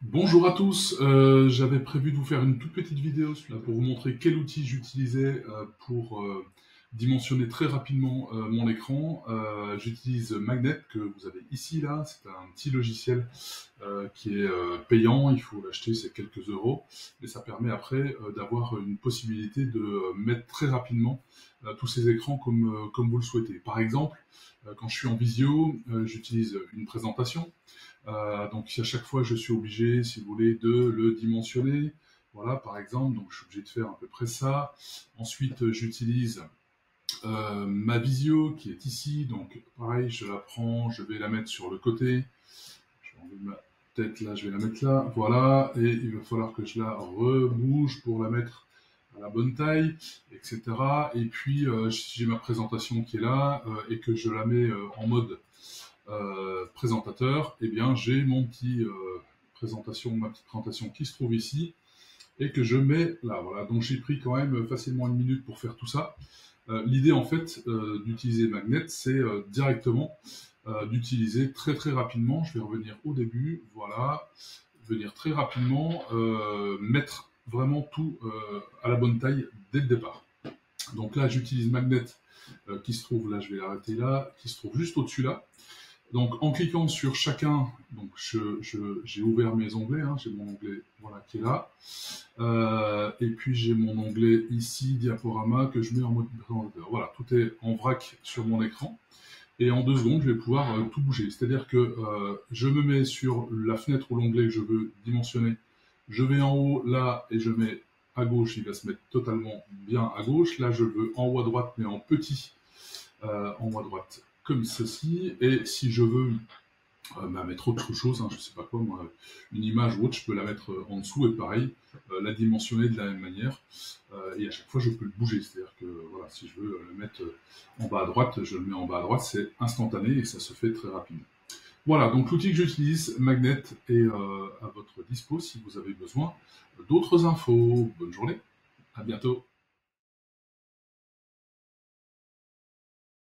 Bonjour à tous, j'avais prévu de vous faire une toute petite vidéo pour vous montrer quel outil j'utilisais pour dimensionner très rapidement mon écran. J'utilise Magnet que vous avez ici là, c'est un petit logiciel qui est payant, il faut l'acheter, c'est quelques euros, mais ça permet après d'avoir une possibilité de mettre très rapidement tous ces écrans comme vous le souhaitez. Par exemple, quand je suis en visio, j'utilise une présentation. Donc à chaque fois, je suis obligé, si vous voulez, de le dimensionner. Voilà, par exemple, donc je suis obligé de faire à peu près ça. Ensuite, j'utilise ma visio qui est ici. Donc pareil, je la prends, je vais la mettre sur le côté. Je vais enlever ma tête là, je vais la mettre là. Voilà, et il va falloir que je la rebouge pour la mettre à la bonne taille, etc. Et puis, si j'ai ma présentation qui est là et que je la mets en mode présentateur, eh bien j'ai mon petit ma petite présentation qui se trouve ici et que je mets là. Voilà, donc j'ai pris quand même facilement une minute pour faire tout ça. L'idée en fait d'utiliser Magnet, c'est directement d'utiliser très très rapidement. Je vais revenir au début, voilà, venir très rapidement mettre vraiment tout à la bonne taille dès le départ. Donc là, j'utilise Magnet qui se trouve là, je vais l'arrêter là, qui se trouve juste au-dessus là. Donc en cliquant sur chacun, donc j'ai ouvert mes onglets, hein, j'ai mon onglet voilà, qui est là, et puis j'ai mon onglet ici, diaporama, que je mets en mode présentateur. Voilà, tout est en vrac sur mon écran, et en 2 secondes, je vais pouvoir tout bouger. C'est-à-dire que je me mets sur la fenêtre ou l'onglet que je veux dimensionner, je vais en haut là, et je mets à gauche, il va se mettre totalement bien à gauche. Là, je veux en haut à droite, mais en petit, en haut à droite comme ceci, et si je veux mettre autre chose, hein, je sais pas quoi, moi, une image ou autre, je peux la mettre en dessous, et pareil, la dimensionner de la même manière, et à chaque fois je peux le bouger, c'est-à-dire que voilà, si je veux le mettre en bas à droite, je le mets en bas à droite, c'est instantané et ça se fait très rapidement. Voilà, donc l'outil que j'utilise, Magnet, est à votre dispo si vous avez besoin d'autres infos. Bonne journée, à bientôt.